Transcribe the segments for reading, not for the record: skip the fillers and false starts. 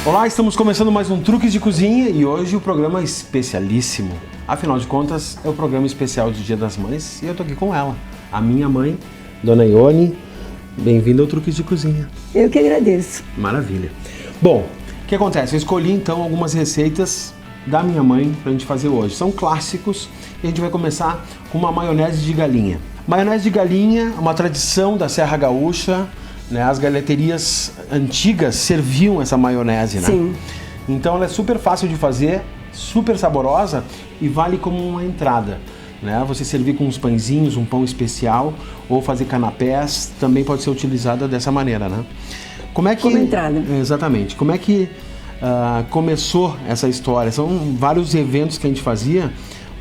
Olá, estamos começando mais um Truques de Cozinha e hoje o programa é especialíssimo. Afinal de contas, é o programa especial de Dia das Mães e eu tô aqui com ela, a minha mãe, Dona Ione. Bem-vinda ao Truques de Cozinha. Eu que agradeço. Maravilha. Bom, o que acontece? Eu escolhi então algumas receitas da minha mãe pra gente fazer hoje. São clássicos e a gente vai começar com uma maionese de galinha. Maionese de galinha é uma tradição da Serra Gaúcha, né? As galheterias antigas serviam essa maionese, né? Sim. Então ela é super fácil de fazer, super saborosa e vale como uma entrada, né? Você servir com uns pãezinhos, um pão especial ou fazer canapés, também pode ser utilizada dessa maneira, né? Como é que... Como entrada. Exatamente. Como é que começou essa história? São vários eventos que a gente fazia,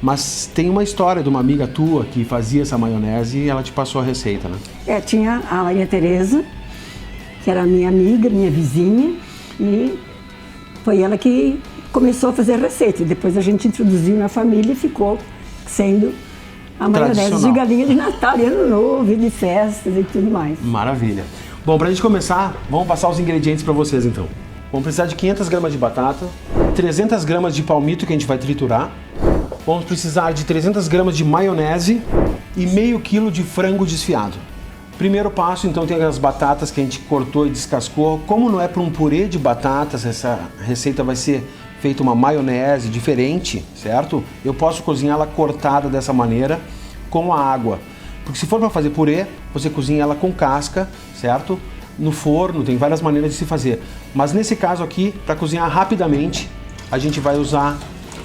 mas tem uma história de uma amiga tua que fazia essa maionese e ela te passou a receita, né? Tinha a Maria Tereza, que era minha amiga, minha vizinha, e foi ela que começou a fazer a receita. Depois a gente introduziu na família e ficou sendo a maionese de galinha de Natal, de Ano Novo, e de festas e tudo mais. Maravilha. Bom, pra gente começar, vamos passar os ingredientes para vocês então. Vamos precisar de 500 gramas de batata, 300 gramas de palmito que a gente vai triturar, vamos precisar de 300 gramas de maionese e meio quilo de frango desfiado. Primeiro passo, então, tem as batatas que a gente cortou e descascou. Como não é para um purê de batatas, essa receita vai ser feita uma maionese diferente, certo? Eu posso cozinhá-la cortada dessa maneira com a água. Porque se for para fazer purê, você cozinha ela com casca, certo? No forno, tem várias maneiras de se fazer. Mas nesse caso aqui, para cozinhar rapidamente, a gente vai usar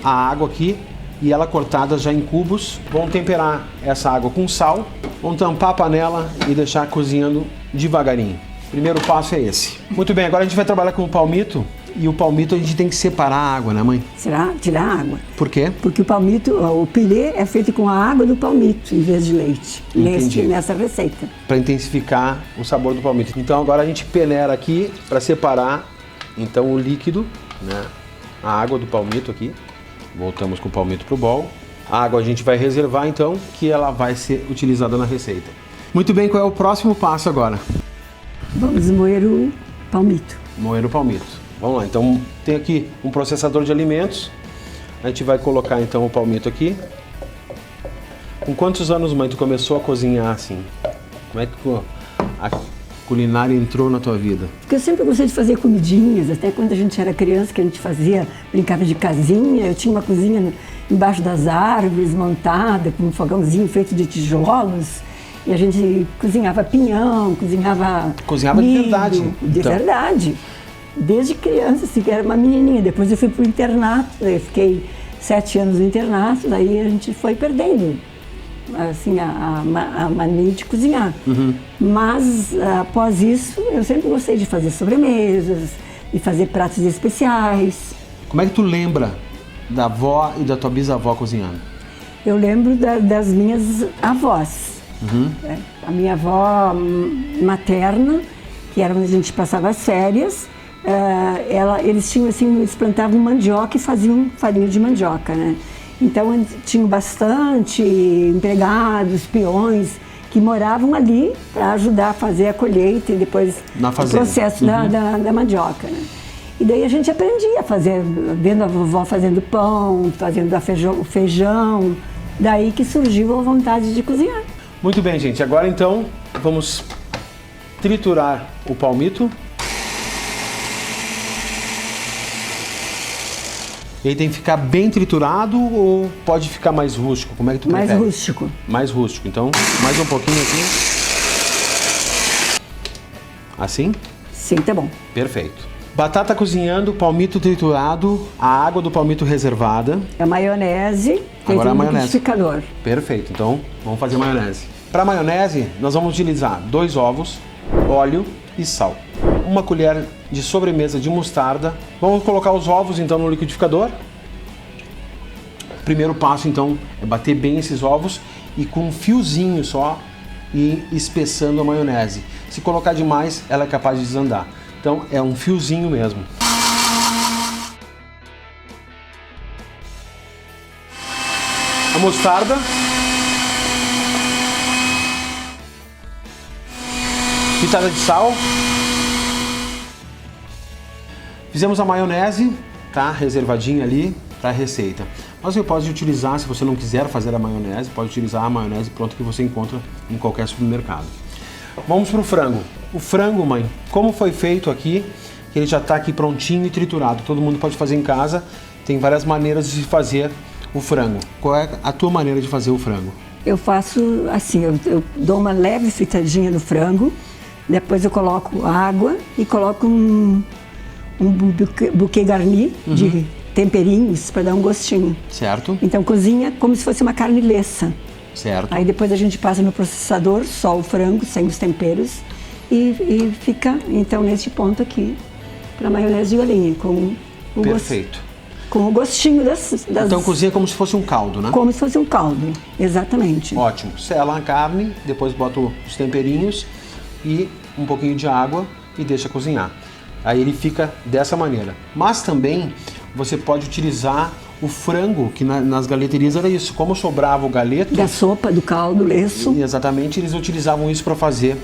a água aqui e ela cortada já em cubos. Vamos temperar essa água com sal, vamos tampar a panela e deixar cozinhando devagarinho. Primeiro passo é esse. Muito bem, agora a gente vai trabalhar com o palmito. E o palmito a gente tem que separar a água, né, mãe? Tirar a água. Por quê? Porque o palmito, o pirê é feito com a água do palmito em vez de leite. Entendi. Nessa receita. Para intensificar o sabor do palmito. Então agora a gente peneira aqui para separar então o líquido, né? A água do palmito aqui. Voltamos com o palmito pro bol. A água a gente vai reservar então, que ela vai ser utilizada na receita. Muito bem, qual é o próximo passo agora? Vamos moer o palmito. Moer o palmito. Vamos lá, então tem aqui um processador de alimentos. A gente vai colocar então o palmito aqui. Com quantos anos, mãe, tu começou a cozinhar assim? Como é que a culinária entrou na tua vida? Porque eu sempre gostei de fazer comidinhas, até quando a gente era criança, que a gente fazia, brincava de casinha. Eu tinha uma cozinha embaixo das árvores, montada, com um fogãozinho feito de tijolos. E a gente cozinhava pinhão, cozinhava milho, de verdade? De então. verdade. Desde criança, assim, que era uma menininha. Depois eu fui pro internato, eu fiquei 7 anos no internato, daí a gente foi perdendo assim, a mania de cozinhar. Uhum. Mas após isso, eu sempre gostei de fazer sobremesas, de fazer pratos especiais. Como é que tu lembra da avó e da tua bisavó cozinhando? Eu lembro das minhas avós. Uhum. A minha avó materna, que era onde a gente passava as férias, eles tinham assim, eles plantavam mandioca e faziam farinha de mandioca, né? Então tinham bastante empregados, peões que moravam ali para ajudar a fazer a colheita e depois o processo da mandioca, né? E daí a gente aprendia a fazer, vendo a vovó fazendo pão, fazendo o feijão, daí que surgiu a vontade de cozinhar. Muito bem, gente. Agora então vamos triturar o palmito. Ele tem que ficar bem triturado ou pode ficar mais rústico? Como é que tu prefere? Mais rústico. Mais rústico. Então, mais um pouquinho aqui. Assim? Sim, tá bom. Perfeito. Batata cozinhando, palmito triturado, a água do palmito reservada. A maionese, agora a maionese. Liquidificador. Perfeito. Então, vamos fazer maionese. Para maionese, nós vamos utilizar 2 ovos, óleo e sal. 1 colher de sobremesa de mostarda. Vamos colocar os ovos então no liquidificador. Primeiro passo então é bater bem esses ovos e com um fiozinho só ir espessando a maionese. Se colocar demais, ela é capaz de desandar. Então é um fiozinho mesmo. A mostarda. Pitada de sal. Fizemos a maionese, tá? Reservadinha ali para a receita. Mas você pode utilizar, se você não quiser fazer a maionese, pode utilizar a maionese pronta que você encontra em qualquer supermercado. Vamos para o frango. O frango, mãe, como foi feito aqui, que ele já está aqui prontinho e triturado. Todo mundo pode fazer em casa. Tem várias maneiras de fazer o frango. Qual é a tua maneira de fazer o frango? Eu faço assim, eu dou uma leve fritadinha no frango, depois eu coloco água e coloco um bouquet garni de temperinhos para dar um gostinho. Certo. Então cozinha como se fosse uma carne lessa. Certo. Aí depois a gente passa no processador, só o frango, sem os temperos, e fica, então, nesse ponto aqui, para maionese de galinha, com o Perfeito. com o gostinho das... Então cozinha como se fosse um caldo, né? Como se fosse um caldo, exatamente. Ótimo. Sela a carne, depois bota os temperinhos e um pouquinho de água e deixa cozinhar. Aí ele fica dessa maneira. Mas também você pode utilizar o frango, que nas galeterias era isso. Como sobrava o galeto... Da sopa, do caldo, leço. Exatamente, eles utilizavam isso para fazer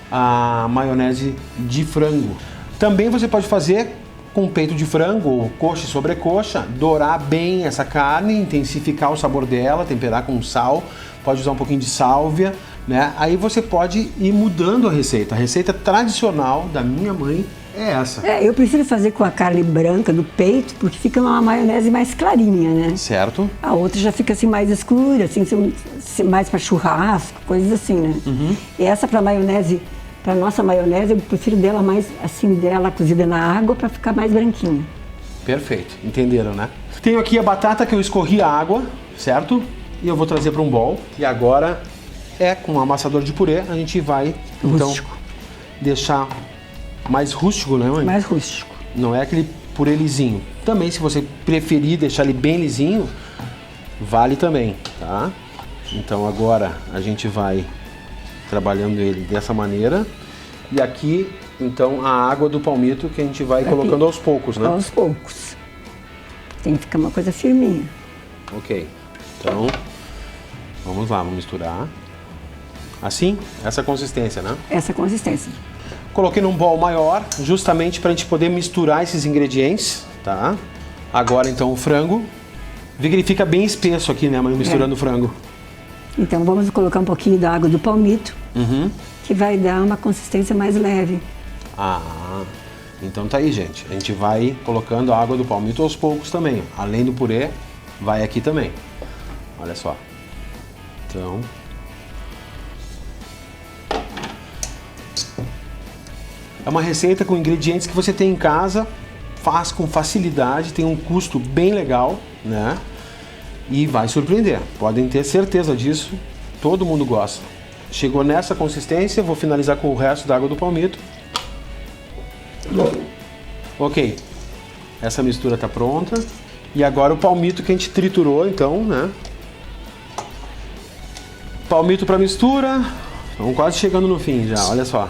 a maionese de frango. Também você pode fazer com peito de frango, ou coxa e sobrecoxa, dourar bem essa carne, intensificar o sabor dela, temperar com sal, pode usar um pouquinho de sálvia, né? Aí você pode ir mudando a receita. A receita tradicional da minha mãe é essa. Eu prefiro fazer com a carne branca do peito, porque fica uma maionese mais clarinha, né? Certo. A outra já fica assim mais escura, assim, mais para churrasco, coisas assim, né? E essa para maionese, para nossa maionese, eu prefiro dela mais assim, dela cozida na água para ficar mais branquinha. Perfeito, entenderam, né? Tenho aqui a batata que eu escorri a água, certo? E eu vou trazer para um bowl. E agora com um amassador de purê, a gente vai Rústico. então deixar mais rústico, né, mãe? Mais rústico. Não é aquele purê lisinho. Também, se você preferir deixar ele bem lisinho, vale também, tá? Então agora a gente vai trabalhando ele dessa maneira. E aqui, então, a água do palmito que a gente vai colocando aos poucos, né? Aos poucos. Tem que ficar uma coisa firminha. Ok. Então, vamos lá, vamos misturar. Assim? Essa consistência, né? Essa consistência. Coloquei num bowl maior, justamente para a gente poder misturar esses ingredientes, tá? Agora, então, o frango. Vê que ele fica bem espesso aqui, né, mãe? Misturando o frango. Então, vamos colocar um pouquinho da água do palmito, que vai dar uma consistência mais leve. Ah, então tá aí, gente. A gente vai colocando a água do palmito aos poucos também. Além do purê, vai aqui também. Olha só. Então... é uma receita com ingredientes que você tem em casa, faz com facilidade, tem um custo bem legal, né? E vai surpreender. Podem ter certeza disso, todo mundo gosta. Chegou nessa consistência, vou finalizar com o resto da água do palmito. Ok, essa mistura tá pronta. E agora o palmito que a gente triturou, então, né? Palmito para mistura. Estamos quase chegando no fim já, olha só.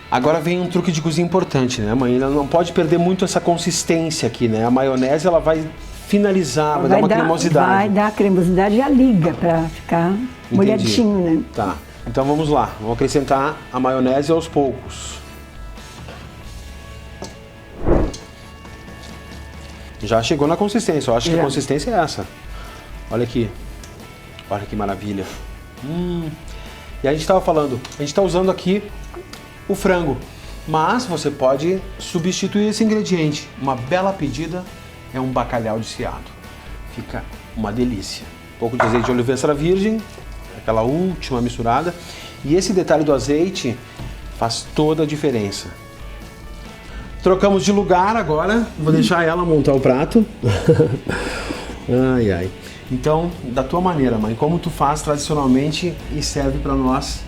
Agora vem um truque de cozinha importante, né, mãe? Ela não pode perder muito essa consistência aqui, né? A maionese, ela vai finalizar, vai dar uma cremosidade. Vai dar cremosidade e a liga para ficar molhadinho, né? Tá, então vamos lá. Vamos acrescentar a maionese aos poucos. Já chegou na consistência, eu acho que a consistência é essa. Olha aqui. Olha que maravilha. E a gente estava falando, a gente está usando aqui o frango, mas você pode substituir esse ingrediente. Uma bela pedida é um bacalhau desfiado. Fica uma delícia. Um pouco de azeite de oliva extra virgem, aquela última misturada. E esse detalhe do azeite faz toda a diferença. Trocamos de lugar agora, vou deixar ela montar o prato. Ai, ai. Então, da tua maneira, mãe, como tu faz tradicionalmente e serve para nós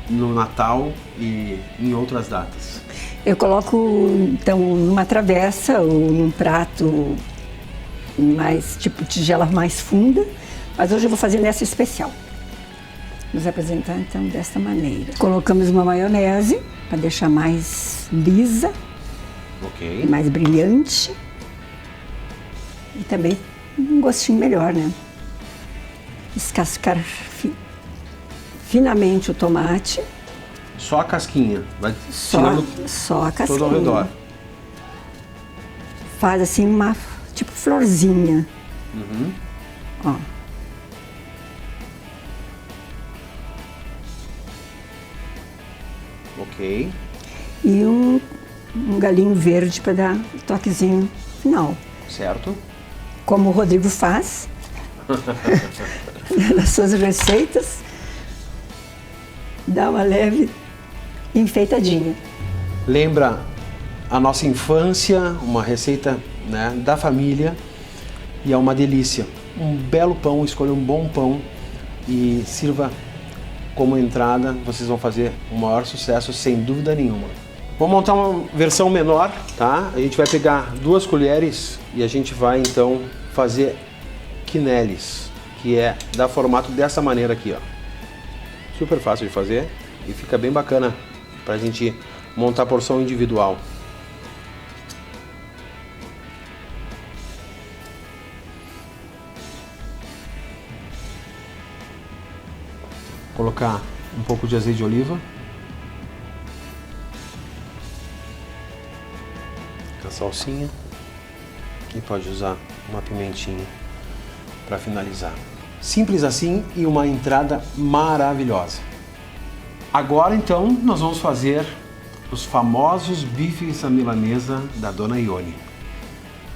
no Natal e em outras datas? Eu coloco, então, numa travessa ou num prato mais, tipo, tigela mais funda, mas hoje eu vou fazer nessa especial. Vamos apresentar, então, desta maneira. Colocamos uma maionese, para deixar mais lisa, mais brilhante e também um gostinho melhor, né? Descascar finamente o tomate. Só a casquinha, vai tirando só a casquinha. todo ao redor. faz assim uma tipo florzinha. Ó. Ok. E um galinho verde para dar o toquezinho final. Certo. Como o Rodrigo faz nas suas receitas, dá uma leve enfeitadinha. Lembra a nossa infância, uma receita, né, da família, e é uma delícia. Um belo pão, escolha um bom pão e sirva como entrada. Vocês vão fazer o maior sucesso, sem dúvida nenhuma. Vou montar uma versão menor, tá? A gente vai pegar 2 colheres e a gente vai então fazer quenelles, que é dar formato dessa maneira aqui, ó. Super fácil de fazer e fica bem bacana pra gente montar a porção individual. Colocar um pouco de azeite de oliva. A salsinha. E pode usar uma pimentinha para finalizar. Simples assim e uma entrada maravilhosa. Agora então nós vamos fazer os famosos bifes à milanesa da Dona Ione.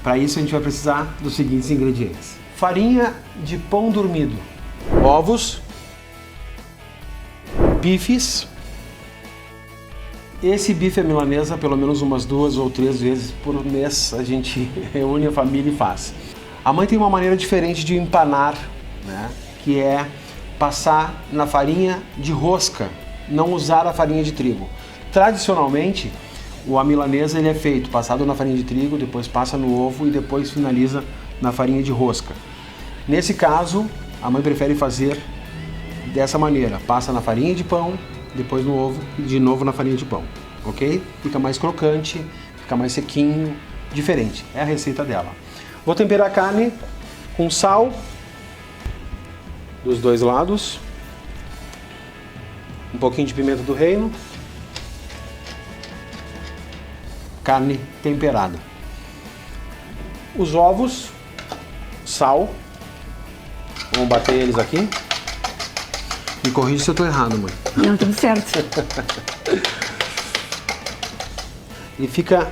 Para isso a gente vai precisar dos seguintes ingredientes: farinha de pão dormido, ovos, bifes. Esse bife à milanesa, pelo menos umas 2 ou 3 vezes por mês, a gente reúne a família e faz. A mãe tem uma maneira diferente de empanar, né? Que é passar na farinha de rosca, não usar a farinha de trigo. Tradicionalmente, a milanesa ele é feito passado na farinha de trigo, depois passa no ovo e depois finaliza na farinha de rosca. Nesse caso, a mãe prefere fazer dessa maneira: passa na farinha de pão, depois no ovo e de novo na farinha de pão, ok? Fica mais crocante, fica mais sequinho, diferente. É a receita dela. Vou temperar a carne com sal dos 2 lados, um pouquinho de pimenta do reino, carne temperada. Os ovos, sal, vamos bater eles aqui. Me corrija se eu tô errado, mãe. Não, tudo certo. E fica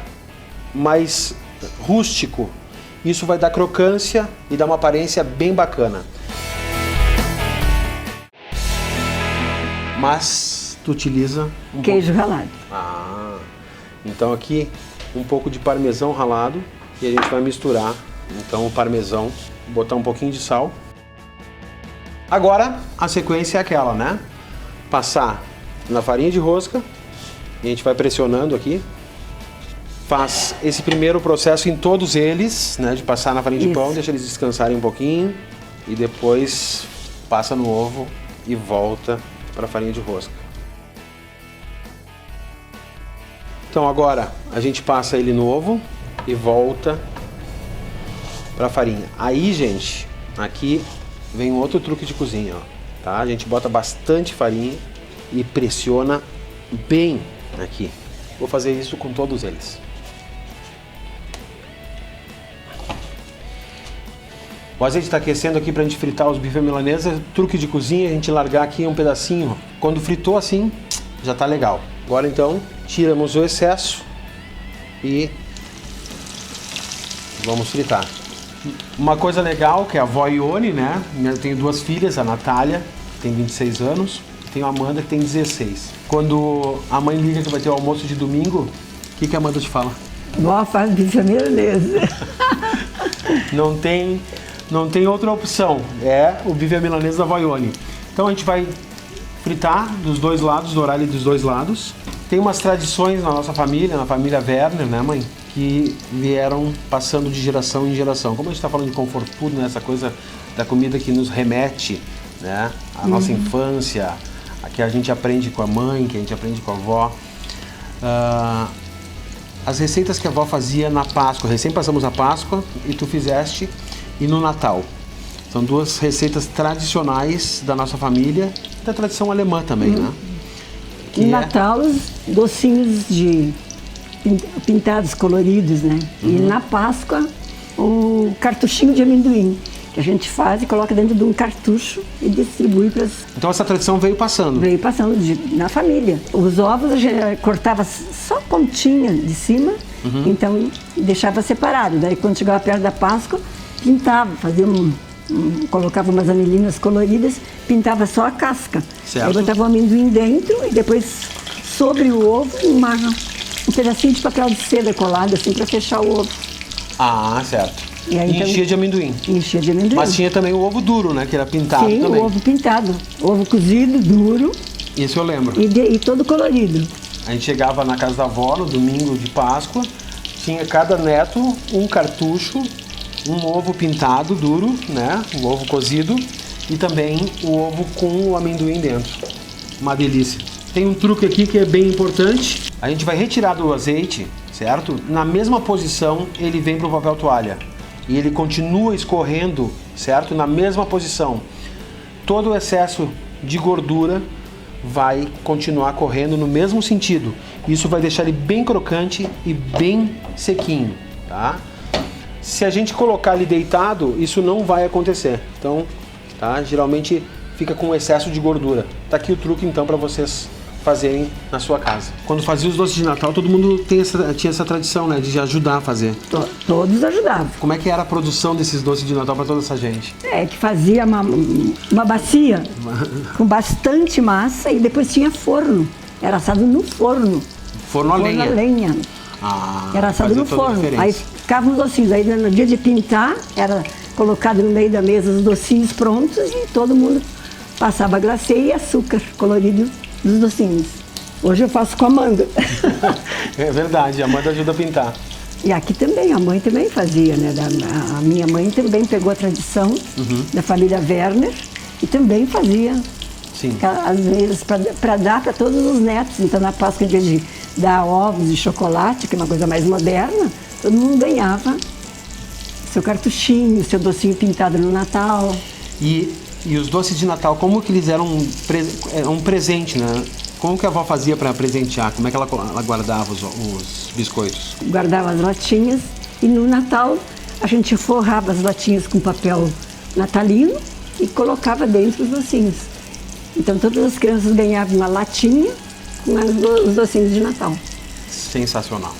mais rústico. Isso vai dar crocância e dar uma aparência bem bacana. Mas tu utiliza um Queijo ralado. Ah, então aqui um pouco de parmesão ralado e a gente vai misturar então o parmesão, botar um pouquinho de sal. Agora a sequência é aquela, né? Passar na farinha de rosca e a gente vai pressionando aqui. Faz esse primeiro processo em todos eles, né? De passar na farinha de pão, deixa eles descansarem um pouquinho e depois passa no ovo e volta para a farinha de rosca. Então agora a gente passa ele no ovo e volta para a farinha. Aí, gente, aqui vem um outro truque de cozinha, ó, tá? A gente bota bastante farinha e pressiona bem aqui. Vou fazer isso com todos eles. O azeite está aquecendo aqui para a gente fritar os bifes à milanesa. Truque de cozinha, a gente largar aqui um pedacinho. Quando fritou assim, já tá legal. Agora então, tiramos o excesso e vamos fritar. Uma coisa legal que é a avó Ione, né? Eu tenho 2 filhas, a Natália, que tem 26 anos, e tenho a Amanda, que tem 16. Quando a mãe liga que vai ter o almoço de domingo, o que a Amanda te fala? Vó faz bife à milanesa. Não tem outra opção, é o bife à milanesa da avó Ione. Então a gente vai fritar dos 2 lados, dourar ele dos 2 lados. Tem umas tradições na nossa família, na família Werner, né, mãe? Que vieram passando de geração em geração. Como a gente está falando de comfort food, né, essa coisa da comida que nos remete, né, à nossa infância, a que a gente aprende com a mãe, que a gente aprende com a avó. As receitas que a avó fazia na Páscoa, recém passamos a Páscoa e tu fizeste, e no Natal. São 2 receitas tradicionais da nossa família, da tradição alemã também, né? No Natal, os docinhos de pintados, coloridos, né? E na Páscoa, o cartuchinho de amendoim, que a gente faz e coloca dentro de um cartucho e distribui para as... Então essa tradição veio passando? Veio passando na família. Os ovos a gente cortava só a pontinha de cima, então deixava separado. Daí quando chegava perto da Páscoa, pintava, fazia colocava umas anilinas coloridas, pintava só a casca. Certo. Aí botava o amendoim dentro e depois sobre o ovo um pedacinho de papel de seda colado assim para fechar o ovo. Ah, certo. E aí, então, enchia de amendoim. Enchia de amendoim. Mas tinha também o ovo duro, né? Que era pintado Sim, também. o ovo pintado. Ovo cozido, duro. Isso eu lembro. E todo colorido. A gente chegava na casa da avó no domingo de Páscoa, tinha cada neto um cartucho, um ovo pintado duro, né? O ovo cozido e também o ovo com o amendoim dentro. Uma delícia. Tem um truque aqui que é bem importante. A gente vai retirar do azeite, certo? Na mesma posição ele vem para o papel toalha. E ele continua escorrendo, certo? Na mesma posição. Todo o excesso de gordura vai continuar correndo no mesmo sentido. Isso vai deixar ele bem crocante e bem sequinho, tá? Se a gente colocar ele deitado, isso não vai acontecer. Então, tá? Geralmente fica com excesso de gordura. Tá aqui o truque então para vocês fazerem na sua casa. Quando fazia os doces de Natal, todo mundo tinha essa tradição, né, de ajudar a fazer. Todos ajudavam. Como é que era a produção desses doces de Natal para toda essa gente? Que fazia uma bacia com bastante massa e depois tinha forno. Era assado no forno. Forno a lenha. Forno a lenha. Era assado no forno. Aí ficavam os docinhos. Aí no dia de pintar, era colocado no meio da mesa os docinhos prontos e todo mundo passava glacê e açúcar colorido dos docinhos. Hoje eu faço com a Amanda. É verdade, a Amanda ajuda a pintar. E aqui também, a mãe também fazia, né? A minha mãe também pegou a tradição da família Werner e também fazia. Sim. Às vezes para dar para todos os netos. Então na Páscoa, em vez de dar ovos de chocolate, que é uma coisa mais moderna, todo mundo ganhava seu cartuchinho, seu docinho pintado no Natal. E os doces de Natal, como que eles eram um presente, né? Como que a avó fazia para presentear? Como é que ela guardava os biscoitos? Guardava as latinhas e no Natal a gente forrava as latinhas com papel natalino e colocava dentro os docinhos. Então todas as crianças ganhavam uma latinha com os docinhos de Natal. Sensacional.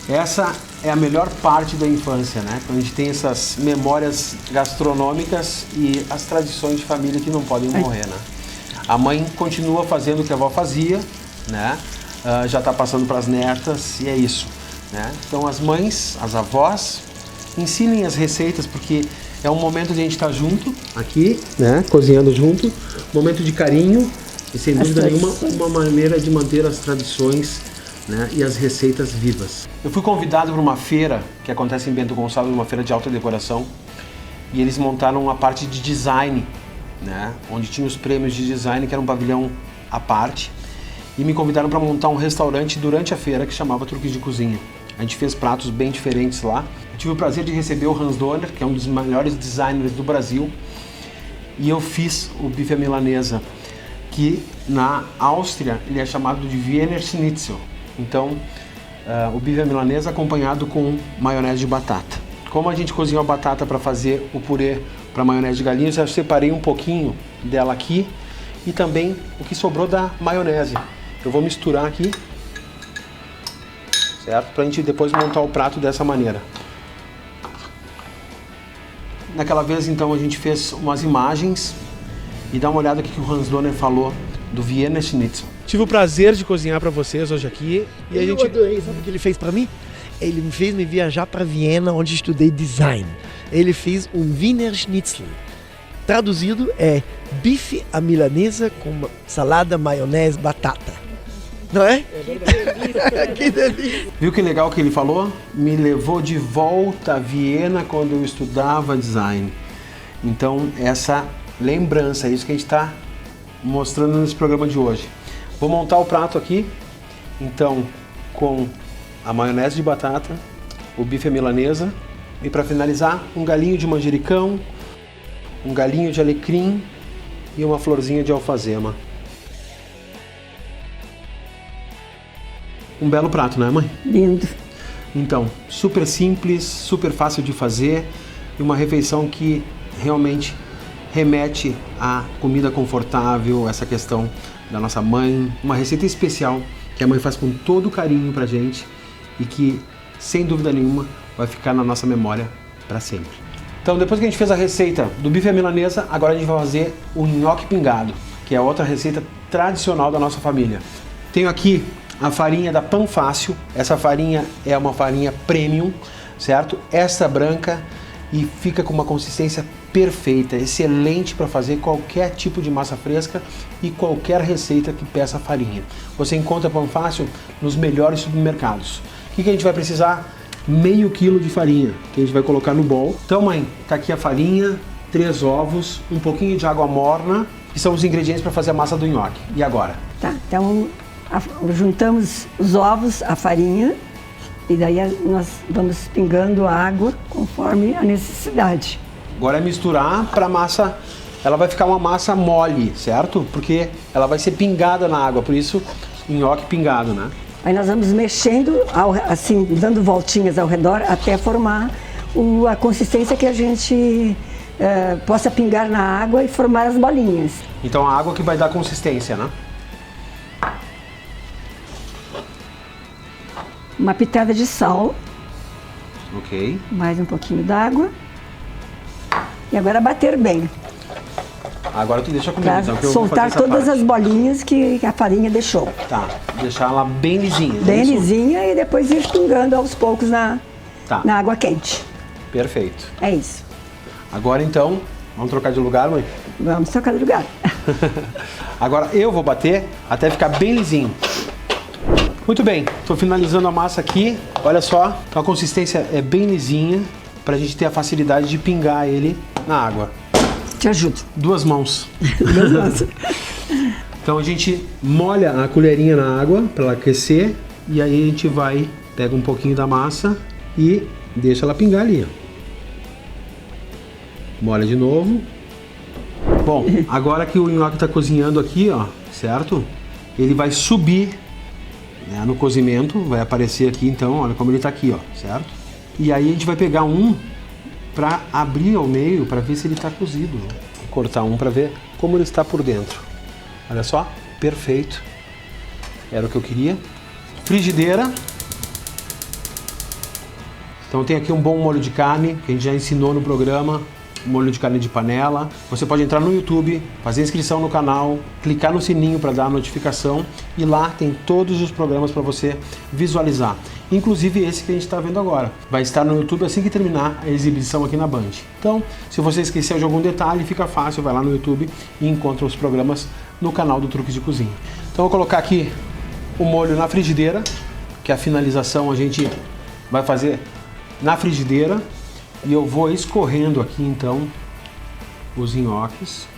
Essa é a melhor parte da infância, né? Quando a gente tem essas memórias gastronômicas e as tradições de família que não podem morrer, né? A mãe continua fazendo o que a avó fazia, né? Já está passando para as netas e é isso, né? Então as mães, as avós, ensinem as receitas porque é um momento de a gente estar junto aqui, né? Cozinhando junto, momento de carinho e sem dúvida nenhuma uma maneira de manter as tradições, né, e as receitas vivas. Eu fui convidado para uma feira que acontece em Bento Gonçalves, uma feira de alta decoração, e eles montaram uma parte de design, né, onde tinha os prêmios de design, que era um pavilhão à parte, e me convidaram para montar um restaurante durante a feira que chamava Truques de Cozinha. A gente fez pratos bem diferentes lá. Eu tive o prazer de receber o Hans Donner, que é um dos melhores designers do Brasil, e eu fiz o bife à milanesa, que na Áustria ele é chamado de Wiener Schnitzel. Então, o bife à milanesa acompanhado com maionese de batata. Como a gente cozinhou a batata para fazer o purê para maionese de galinha, eu separei um pouquinho dela aqui e também o que sobrou da maionese. Eu vou misturar aqui, certo? Para a gente depois montar o prato dessa maneira. Naquela vez, então, a gente fez umas imagens e dá uma olhada aqui que o Hans Donner falou do Wiener Schnitzel. Tive o prazer de cozinhar para vocês hoje aqui. E eu adorei, sabe o que ele fez para mim? Ele me fez me viajar para Viena, onde estudei design. Ele fez um Wiener Schnitzel. Traduzido é bife à milanesa com salada, maionese, batata. Não é? Que delícia! Viu que legal que ele falou? Me levou de volta a Viena quando eu estudava design. Então, essa lembrança, é isso que a gente está mostrando nesse programa de hoje. Vou montar o prato aqui, então, com a maionese de batata, o bife à milanesa e, para finalizar, um galinho de manjericão, um galinho de alecrim e uma florzinha de alfazema. um belo prato, não é, mãe? Lindo. Então, super simples, super fácil de fazer e uma refeição que realmente remete à comida confortável, essa questão da nossa mãe, uma receita especial que a mãe faz com todo carinho pra gente e que, sem dúvida nenhuma, vai ficar na nossa memória para sempre. Então, depois que a gente fez a receita do bife à milanesa, agora a gente vai fazer o nhoque pingado, que é outra receita tradicional da nossa família. Tenho aqui a farinha da Pão Fácil. Essa farinha é uma farinha premium, certo? Extra branca e fica com uma consistência perfeita, excelente para fazer qualquer tipo de massa fresca e qualquer receita que peça farinha. Você encontra Pão Fácil nos melhores supermercados. O que a gente vai precisar? Meio quilo de farinha, que a gente vai colocar no bowl. Então, mãe, tá aqui a farinha, 3 ovos, um pouquinho de água morna, que são os ingredientes para fazer a massa do nhoque. E agora? Tá, então juntamos os ovos, a farinha, e daí nós vamos pingando a água conforme a necessidade. Agora é misturar para a massa, ela vai ficar uma massa mole, certo? Porque ela vai ser pingada na água, por isso nhoque pingado, né? Aí nós vamos mexendo, assim, dando voltinhas ao redor até formar a consistência que a gente possa pingar na água e formar as bolinhas. Então a água que vai dar consistência, né? Uma pitada de sal. Ok. Mais um pouquinho d'água. E agora bater bem. Agora tu deixa comigo, Pra então, que eu vou soltar fazer essa todas parte. as bolinhas que a farinha deixou. Tá, deixar ela bem lisinha. Bem é isso? lisinha e depois ir pingando aos poucos Tá. na água quente. Perfeito. É isso. Agora então, vamos trocar de lugar, mãe? Vamos trocar de lugar. Agora eu vou bater até ficar bem lisinho. Muito bem, estou finalizando a massa aqui. Olha só, a consistência é bem lisinha para a gente ter a facilidade de pingar ele na água. Te ajudo. 2 mãos. Então a gente molha a colherinha na água para ela aquecer e aí a gente pega um pouquinho da massa e deixa ela pingar ali. Molha de novo. Bom, agora que o nhoque está cozinhando aqui, ó, certo? Ele vai subir, né, no cozimento, vai aparecer aqui então, olha como ele está aqui, ó, certo? E aí a gente vai pegar um para abrir ao meio para ver se ele está cozido. Vou cortar um para ver como ele está por dentro. Olha só, perfeito. Era o que eu queria. Frigideira. Então tem aqui um bom molho de carne que a gente já ensinou no programa. Molho de carne de panela. Você pode entrar no YouTube, fazer inscrição no canal, clicar no sininho para dar a notificação e lá tem todos os programas para você visualizar. Inclusive esse que a gente está vendo agora. Vai estar no YouTube assim que terminar a exibição aqui na Band. Então, se você esqueceu de algum detalhe, fica fácil, vai lá no YouTube e encontra os programas no canal do Truques de Cozinha. Então, eu vou colocar aqui o molho na frigideira, que a finalização a gente vai fazer na frigideira. E eu vou escorrendo aqui então os nhoques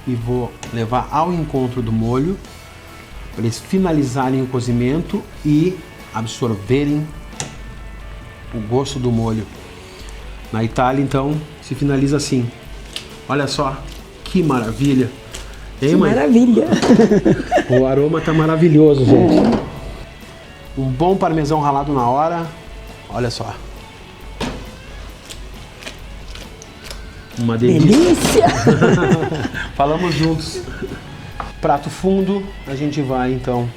e vou levar ao encontro do molho para eles finalizarem o cozimento e absorverem o gosto do molho. Na Itália então se finaliza assim. Olha só que maravilha! Hein, Que mãe? maravilha! O aroma tá maravilhoso, gente. Um bom parmesão ralado na hora. Olha só. Uma delícia. Delícia! Falamos juntos. Prato fundo, a gente vai então.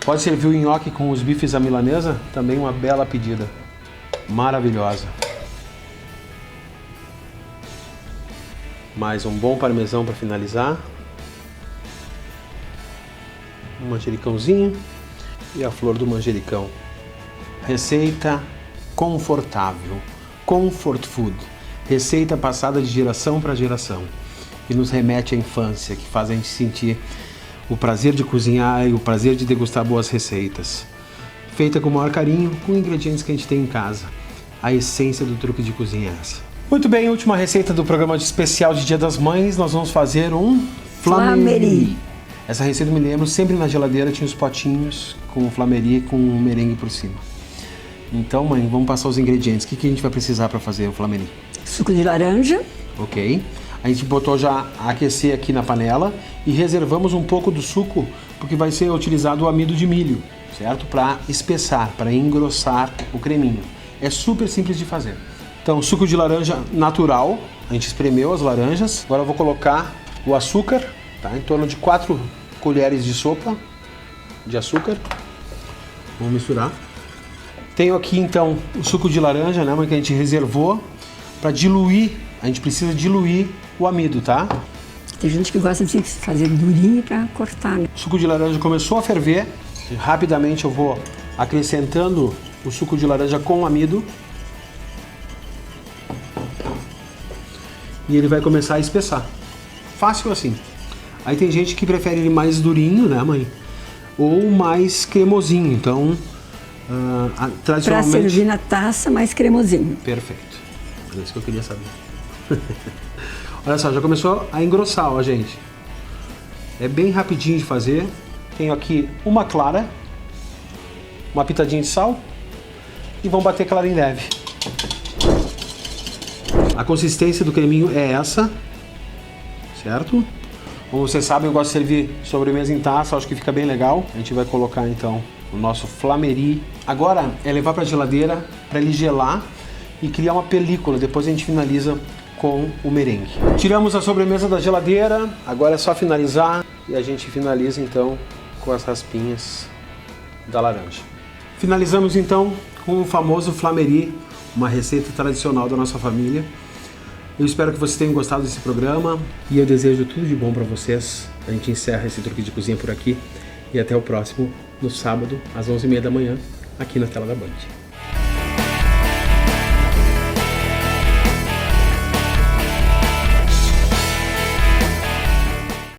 Pode servir o nhoque com os bifes à milanesa? Também uma bela pedida. Maravilhosa. Mais um bom parmesão para finalizar. Um manjericãozinho e a flor do manjericão. Receita confortável. Comfort food. Receita passada de geração para geração, que nos remete à infância, que faz a gente sentir o prazer de cozinhar e o prazer de degustar boas receitas. Feita com o maior carinho, com ingredientes que a gente tem em casa. A essência do truque de cozinha é essa. Muito bem, última receita do programa especial de Dia das Mães, nós vamos fazer um flamerie. Essa receita eu me lembro, sempre na geladeira tinha os potinhos com flamerie com um merengue por cima. Então, mãe, vamos passar os ingredientes. O que a gente vai precisar para fazer o flamerie? Suco de laranja. Ok. A gente botou já a aquecer aqui na panela e reservamos um pouco do suco porque vai ser utilizado o amido de milho, certo? Para espessar, para engrossar o creminho. É super simples de fazer. Então, suco de laranja natural, a gente espremeu as laranjas. Agora eu vou colocar o açúcar, tá? Em torno de 4 colheres de sopa de açúcar. Vamos misturar. Tenho aqui então o suco de laranja, né, que a gente reservou para diluir. A gente precisa diluir o amido, tá? Tem gente que gosta de fazer durinho para cortar, né? O suco de laranja começou a ferver. Rapidamente eu vou acrescentando o suco de laranja com o amido. E ele vai começar a espessar. Fácil assim. Aí tem gente que prefere ele mais durinho, né, mãe? Ou mais cremosinho. Então, Para tradicionalmente... servir na taça, mais cremosinho. Perfeito. É isso que eu queria saber. Olha só, já começou a engrossar, ó, gente. É bem rapidinho de fazer. Tenho aqui uma clara, uma pitadinha de sal e vamos bater clara em leve. A consistência do creminho é essa, certo? Como vocês sabem, eu gosto de servir sobremesa em taça, acho que fica bem legal. A gente vai colocar então o nosso flamerie. Agora é levar para a geladeira para ele gelar e criar uma película. Depois a gente finaliza com o merengue. Tiramos a sobremesa da geladeira, agora é só finalizar e a gente finaliza então com as raspinhas da laranja. Finalizamos então com o famoso flamerie, uma receita tradicional da nossa família. Eu espero que vocês tenham gostado desse programa e eu desejo tudo de bom para vocês. A gente encerra esse truque de cozinha por aqui e até o próximo, no sábado, às 11h30 da manhã, aqui na tela da Band.